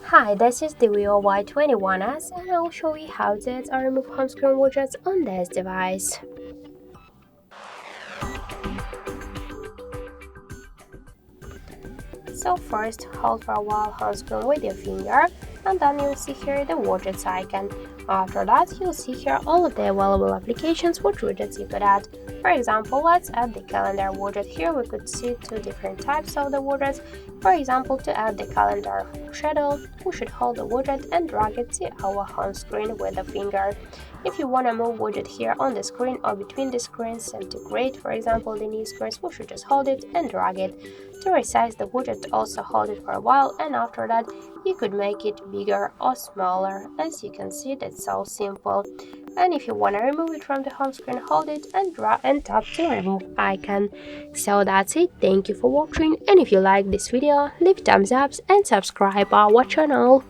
Hi, this is the VIVO Y21S and I'll show you how to add or remove home screen widgets on this device. So first, hold for a while home screen with your finger and then you'll see here the widgets icon. After that, you'll see here all of the available applications with widgets you could add. For example, let's add the calendar widget. Here we could see two different types of the widgets. For example, to add the calendar schedule, we should hold the widget and drag it to our home screen with the finger. If you want to move widget here on the screen or between the screens and to create, for example, the new screens, we should just hold it and drag it. To resize the widget, also hold it for a while, and after that you could make it bigger or smaller. As you can see, that's so simple. And if you want to remove it from the home screen, hold it and drag and tap the remove icon. So that's it. Thank you for watching, and if you like this video, leave thumbs up and subscribe our channel.